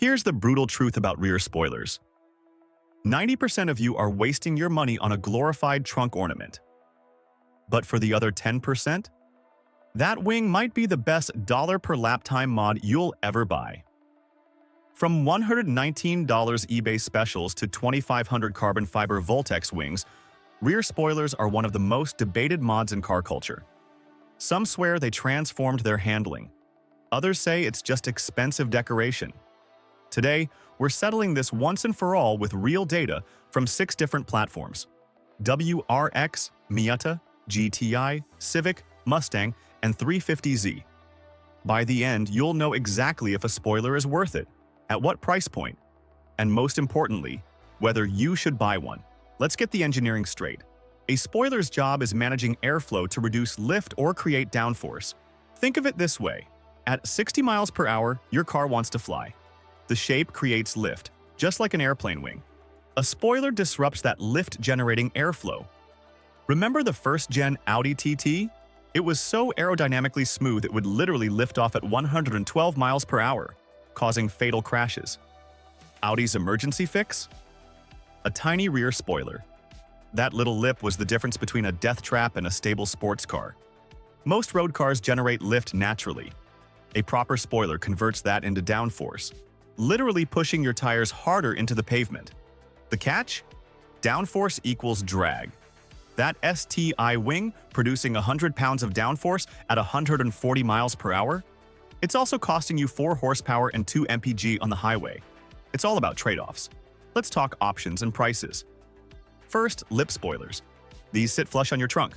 Here's the brutal truth about rear spoilers. 90% of you are wasting your money on a glorified trunk ornament. But for the other 10%, that wing might be the best dollar per lap time mod you'll ever buy. From $119 eBay specials to 2,500 carbon fiber Voltex wings, rear spoilers are one of the most debated mods in car culture. Some swear they transformed their handling. Others say it's just expensive decoration. Today, we're settling this once and for all with real data from 6 different platforms: WRX, Miata, GTI, Civic, Mustang, and 350Z. By the end, you'll know exactly if a spoiler is worth it, at what price point, and most importantly, whether you should buy one. Let's get the engineering straight. A spoiler's job is managing airflow to reduce lift or create downforce. Think of it this way. At 60 miles per hour, your car wants to fly. The shape creates lift, just like an airplane wing. A spoiler disrupts that lift-generating airflow. Remember the first-gen Audi TT? It was so aerodynamically smooth it would literally lift off at 112 miles per hour, causing fatal crashes. Audi's emergency fix? A tiny rear spoiler. That little lip was the difference between a death trap and a stable sports car. Most road cars generate lift naturally. A proper spoiler converts that into downforce, literally pushing your tires harder into the pavement. The catch? Downforce equals drag. That STI wing producing 100 pounds of downforce at 140 miles per hour? It's also costing you 4 horsepower and 2 mpg on the highway. It's all about trade-offs. Let's talk options and prices. First, lip spoilers. These sit flush on your trunk.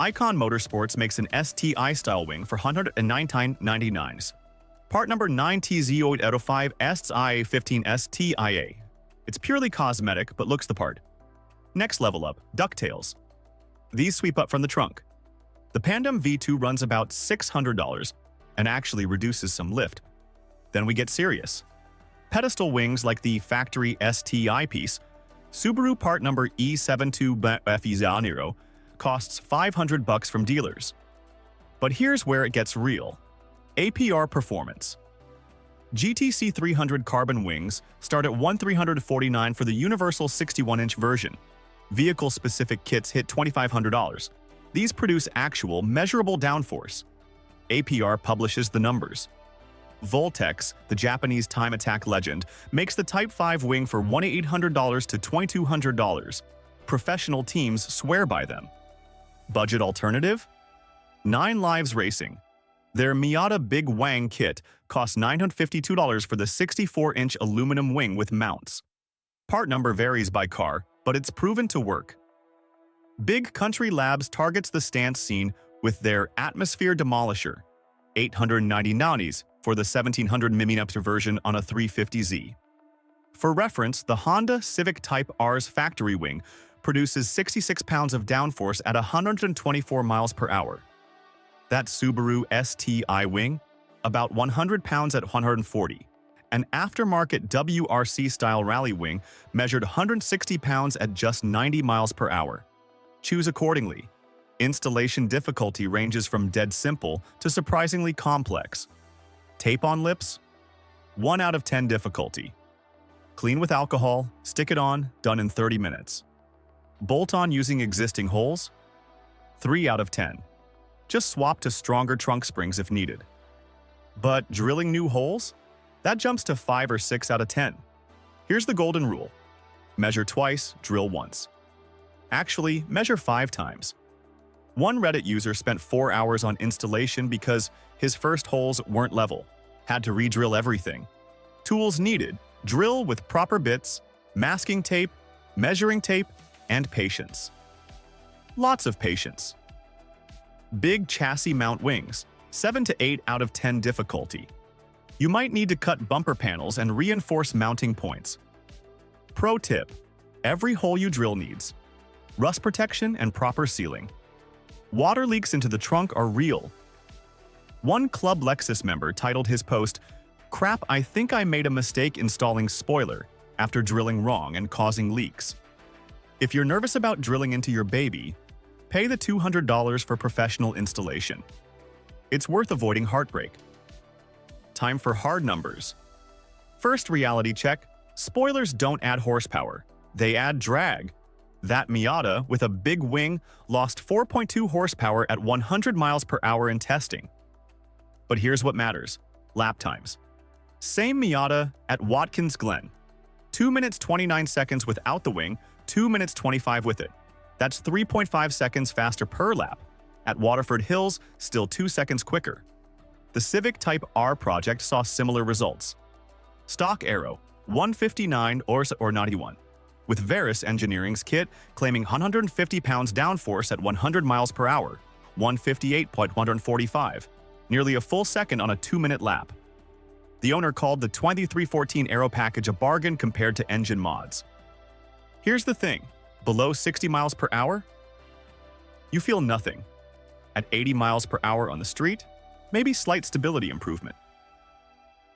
Icon Motorsports makes an STI-style wing for $119.99. Part number 9TZ0805 STI15 STIA. It's purely cosmetic, but looks the part. Next level up, ducktails. These sweep up from the trunk. The Pandem V2 runs about $600 and actually reduces some lift. Then we get serious. Pedestal wings like the factory STI piece, Subaru part number E72FE0 costs $500 from dealers. But here's where it gets real. APR performance. GTC 300 carbon wings start at $1,349 for the universal 61-inch version. Vehicle-specific kits hit $2,500. These produce actual, measurable downforce. APR publishes the numbers. Voltex, the Japanese time attack legend, makes the Type 5 wing for $1,800 to $2,200. Professional teams swear by them. Budget alternative? 9 Lives Racing. Their Miata Big Wang kit costs $952 for the 64-inch aluminum wing with mounts. Part number varies by car, but it's proven to work. Big Country Labs targets the stance scene with their Atmosphere Demolisher, $890 for the 1700mm version on a 350Z. For reference, the Honda Civic Type R's factory wing produces 66 pounds of downforce at 124 miles per hour. That Subaru STI wing, about 100 pounds at 140. An aftermarket WRC-style rally wing measured 160 pounds at just 90 miles per hour. Choose accordingly. Installation difficulty ranges from dead simple to surprisingly complex. Tape on lips? 1 out of 10 difficulty. Clean with alcohol, stick it on, done in 30 minutes. Bolt on using existing holes? 3 out of 10. Just swap to stronger trunk springs if needed. But drilling new holes? That jumps to 5 or 6 out of 10. Here's the golden rule. Measure twice, drill once. Actually, measure 5 times. One Reddit user spent 4 hours on installation because his first holes weren't level. Had to re-drill everything. Tools needed: drill with proper bits, masking tape, measuring tape, and patience. Lots of patience. Big chassis mount wings, 7 to 8 out of 10 difficulty. You might need to cut bumper panels and reinforce mounting points. Pro tip: every hole you drill needs rust protection and proper sealing. Water leaks into the trunk are real. One Club Lexus member titled his post, "Crap, I think I made a mistake installing spoiler," after drilling wrong and causing leaks. If you're nervous about drilling into your baby, pay the $200 for professional installation. It's worth avoiding heartbreak. Time for hard numbers. First reality check, spoilers don't add horsepower, they add drag. That Miata, with a big wing, lost 4.2 horsepower at 100 miles per hour in testing. But here's what matters: lap times. Same Miata at Watkins Glen. 2 minutes 29 seconds without the wing, 2 minutes 25 with it. That's 3.5 seconds faster per lap. At Waterford Hills, still 2 seconds quicker. The Civic Type R project saw similar results. Stock aero, 159 or 91. With Veris Engineering's kit claiming 150 pounds downforce at 100 miles per hour, 158.145, nearly a full second on a 2-minute lap. The owner called the 2314 aero package a bargain compared to engine mods. Here's the thing, below 60 miles per hour, you feel nothing. At 80 miles per hour on the street, maybe slight stability improvement.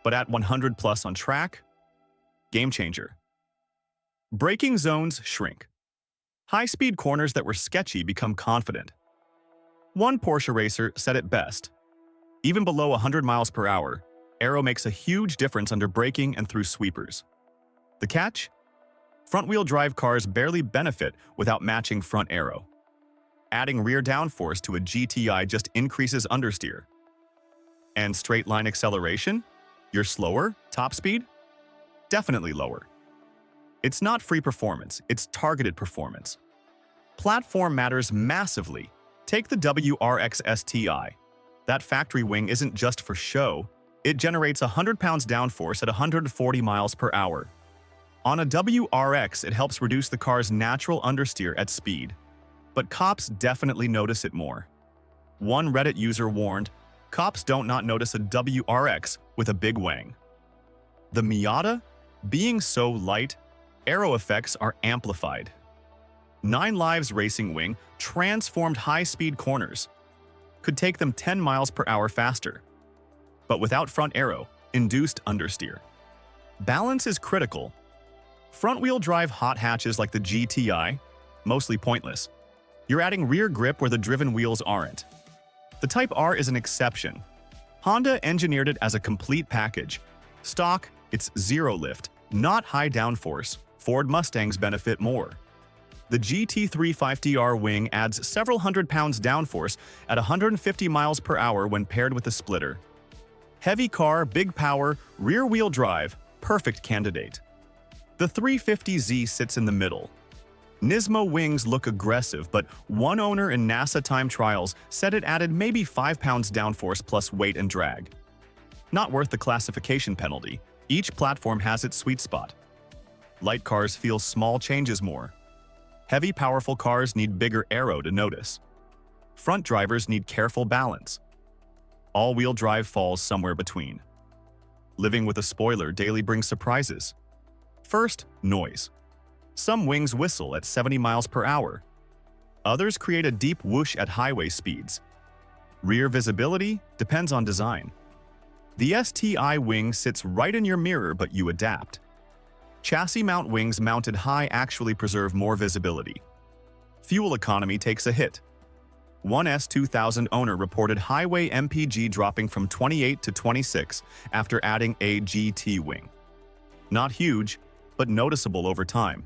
But at 100 plus on track, game changer. Braking zones shrink. High-speed corners that were sketchy become confident. One Porsche racer said it best: even below 100 miles per hour, aero makes a huge difference under braking and through sweepers. The catch? Front-wheel drive cars barely benefit without matching front aero. Adding rear downforce to a GTI just increases understeer. And straight-line acceleration? You're slower, top speed? Definitely lower. It's not free performance, it's targeted performance. Platform matters massively. Take the WRX STI. That factory wing isn't just for show. It generates 100 pounds downforce at 140 miles per hour. On a WRX, it helps reduce the car's natural understeer at speed. But cops definitely notice it more. One Reddit user warned, "Cops don't not notice a WRX with a big wang." The Miata? Being so light, aero effects are amplified. 9 Lives Racing Wing transformed high-speed corners. Could take them 10 miles per hour faster. But without front aero, induced understeer. Balance is critical. Front-wheel drive hot hatches like the GTI? Mostly pointless. You're adding rear grip where the driven wheels aren't. The Type R is an exception. Honda engineered it as a complete package. Stock, it's zero lift, not high downforce. Ford Mustangs benefit more. The GT350R wing adds several hundred pounds downforce at 150 miles per hour when paired with a splitter. Heavy car, big power, rear-wheel drive, perfect candidate. The 350Z sits in the middle. Nismo wings look aggressive, but one owner in NASA time trials said it added maybe 5 pounds downforce plus weight and drag. Not worth the classification penalty. Each platform has its sweet spot. Light cars feel small changes more. Heavy, powerful cars need bigger aero to notice. Front drivers need careful balance. All-wheel drive falls somewhere between. Living with a spoiler daily brings surprises. First, noise. Some wings whistle at 70 miles per hour. Others create a deep whoosh at highway speeds. Rear visibility depends on design. The STI wing sits right in your mirror, but you adapt. Chassis mount wings mounted high actually preserve more visibility. Fuel economy takes a hit. One S2000 owner reported highway MPG dropping from 28 to 26 after adding a GT wing. Not huge, but noticeable over time.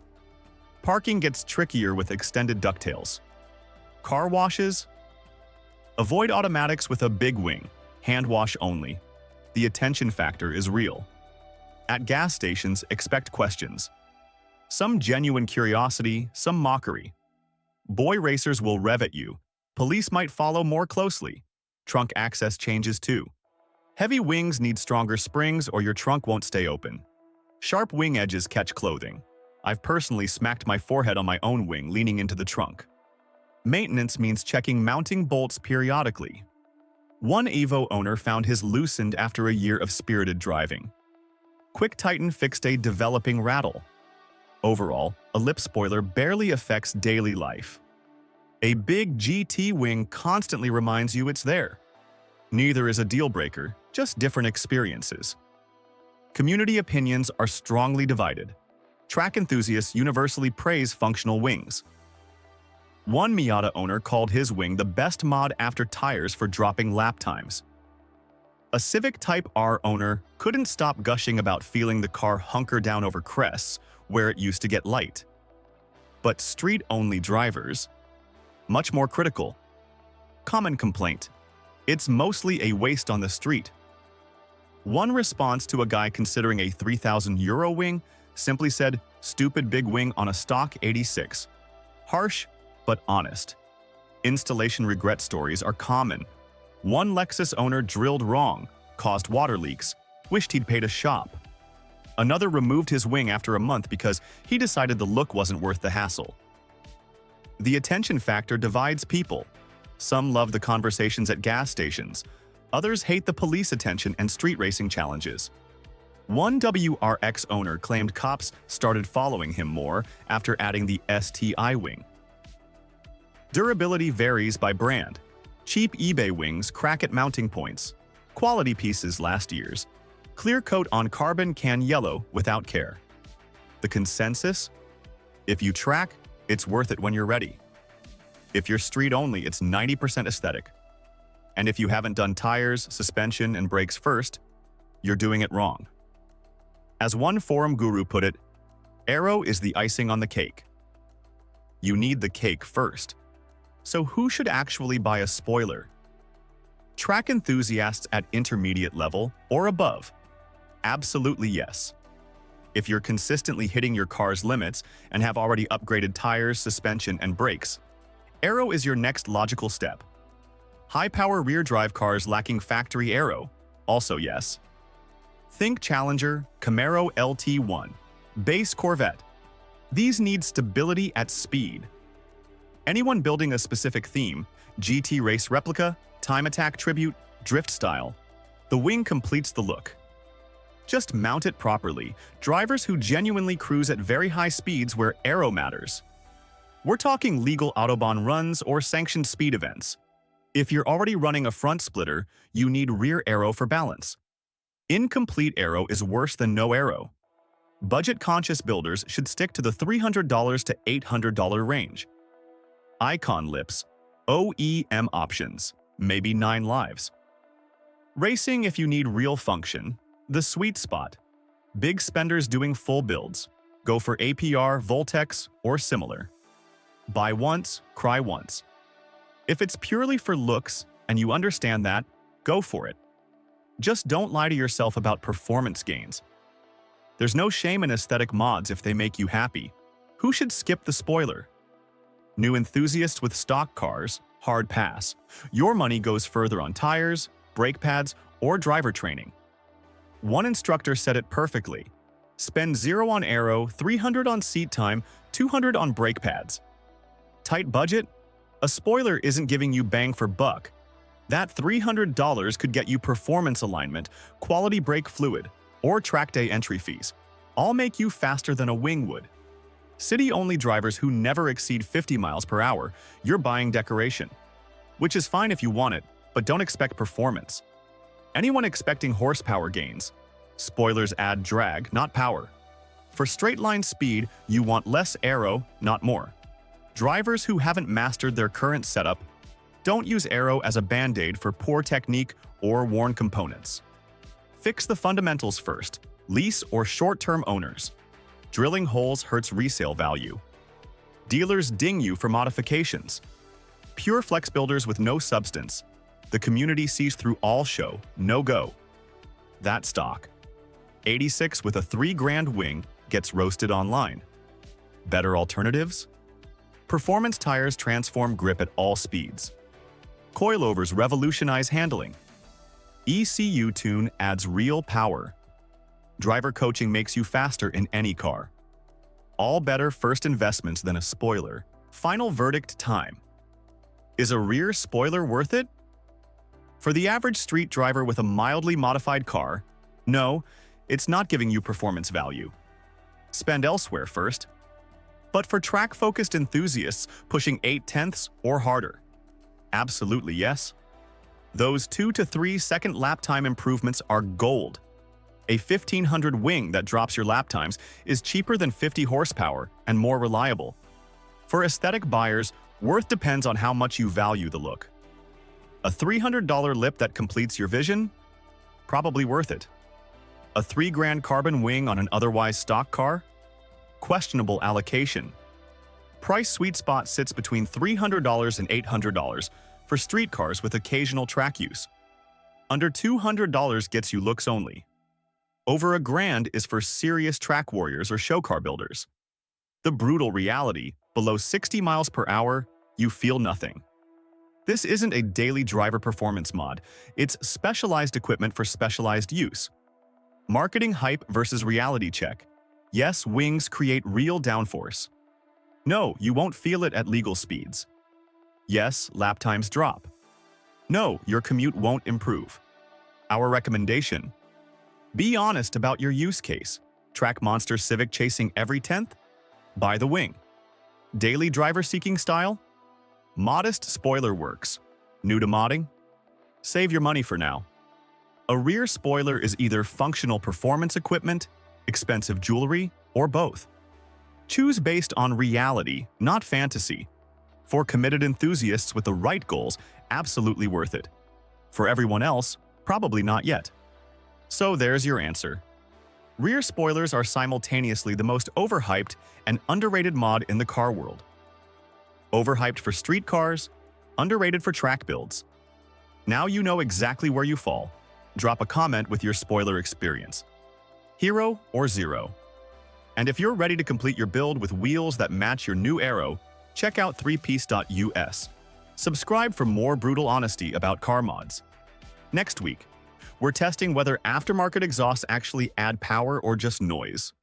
Parking gets trickier with extended ducktails. Car washes? Avoid automatics with a big wing, hand wash only. The attention factor is real. At gas stations, expect questions. Some genuine curiosity, some mockery. Boy racers will rev at you. Police might follow more closely. Trunk access changes too. Heavy wings need stronger springs or your trunk won't stay open. Sharp wing edges catch clothing. I've personally smacked my forehead on my own wing leaning into the trunk. Maintenance means checking mounting bolts periodically. One Evo owner found his loosened after a year of spirited driving. Quick Tighten fixed a developing rattle. Overall, a lip spoiler barely affects daily life. A big GT wing constantly reminds you it's there. Neither is a deal breaker, just different experiences. Community opinions are strongly divided. Track enthusiasts universally praise functional wings. One Miata owner called his wing the best mod after tires for dropping lap times. A Civic Type R owner couldn't stop gushing about feeling the car hunker down over crests where it used to get light. But street-only drivers, much more critical. Common complaint: it's mostly a waste on the street. One response to a guy considering a €3,000 wing simply said, "Stupid big wing on a stock 86. Harsh, but honest. Installation regret stories are common. One Lexus owner drilled wrong, caused water leaks, wished he'd paid a shop. Another removed his wing after a month because he decided the look wasn't worth the hassle. The attention factor divides people. Some love the conversations at gas stations. Others hate the police attention and street racing challenges. One WRX owner claimed cops started following him more after adding the STI wing. Durability varies by brand. Cheap eBay wings crack at mounting points. Quality pieces last years. Clear coat on carbon can yellow without care. The consensus? If you track, it's worth it when you're ready. If you're street only, it's 90% aesthetic. And if you haven't done tires, suspension, and brakes first, you're doing it wrong. As one forum guru put it, aero is the icing on the cake. You need the cake first. So who should actually buy a spoiler? Track enthusiasts at intermediate level or above? Absolutely yes. If you're consistently hitting your car's limits and have already upgraded tires, suspension, and brakes, aero is your next logical step. High-power rear-drive cars lacking factory aero? Also yes. Think Challenger, Camaro LT1, base Corvette. These need stability at speed. Anyone building a specific theme, GT race replica, time attack tribute, drift style, the wing completes the look. Just mount it properly. Drivers who genuinely cruise at very high speeds where aero matters. We're talking legal Autobahn runs or sanctioned speed events. If you're already running a front splitter, you need rear aero for balance. Incomplete aero is worse than no aero. Budget-conscious builders should stick to the $300 to $800 range. Icon lips, OEM options, maybe 9 lives. Racing if you need real function, the sweet spot. Big spenders doing full builds, go for APR, Voltex, or similar. Buy once, cry once. If it's purely for looks and you understand that, go for it. Just don't lie to yourself about performance gains. There's no shame in aesthetic mods if they make you happy. Who should skip the spoiler? New enthusiasts with stock cars, hard pass. Your money goes further on tires, brake pads, or driver training. One instructor said it perfectly. Spend $0 on aero, $300 on seat time, $200 on brake pads. Tight budget? A spoiler isn't giving you bang for buck. That $300 could get you performance alignment, quality brake fluid, or track day entry fees. All make you faster than a wing would. City-only drivers who never exceed 50 miles per hour, you're buying decoration. Which is fine if you want it, but don't expect performance. Anyone expecting horsepower gains? Spoilers add drag, not power. For straight-line speed, you want less aero, not more. Drivers who haven't mastered their current setup, don't use aero as a band-aid for poor technique or worn components. Fix the fundamentals first, lease or short-term owners. Drilling holes hurts resale value. Dealers ding you for modifications. Pure flex builders with no substance. The community sees through all show, no go. That stock. 86 with a $3,000 wing gets roasted online. Better alternatives? Performance tires transform grip at all speeds. Coilovers revolutionize handling. ECU tune adds real power. Driver coaching makes you faster in any car. All better first investments than a spoiler. Final verdict time. Is a rear spoiler worth it? For the average street driver with a mildly modified car, no, it's not giving you performance value. Spend elsewhere first. But for track-focused enthusiasts pushing 0.8 or harder, absolutely yes. Those 2 to 3 second lap time improvements are gold. A 1500 wing that drops your lap times is cheaper than 50 horsepower and more reliable. For aesthetic buyers, worth depends on how much you value the look. A $300 lip that completes your vision? Probably worth it. A $3,000 carbon wing on an otherwise stock car? Questionable allocation. Price sweet spot sits between $300 and $800 for street cars with occasional track use. Under $200 gets you looks only. Over $1,000 is for serious track warriors or show car builders. The brutal reality, below 60 miles per hour, you feel nothing. This isn't a daily driver performance mod, it's specialized equipment for specialized use. Marketing hype versus reality check. Yes, wings create real downforce. No, you won't feel it at legal speeds. Yes, lap times drop. No, your commute won't improve. Our recommendation: be honest about your use case. Track monster Civic chasing every 10th? Buy the wing. Daily driver seeking style? Modest spoiler works. New to modding? Save your money for now. A rear spoiler is either functional performance equipment, expensive jewelry, or both. Choose based on reality, not fantasy. For committed enthusiasts with the right goals, absolutely worth it. For everyone else, probably not yet. So there's your answer. Rear spoilers are simultaneously the most overhyped and underrated mod in the car world. Overhyped for street cars, underrated for track builds. Now you know exactly where you fall. Drop a comment with your spoiler experience. Hero or zero. And if you're ready to complete your build with wheels that match your new Aero, check out threepiece.us. Subscribe for more brutal honesty about car mods. Next week, we're testing whether aftermarket exhausts actually add power or just noise.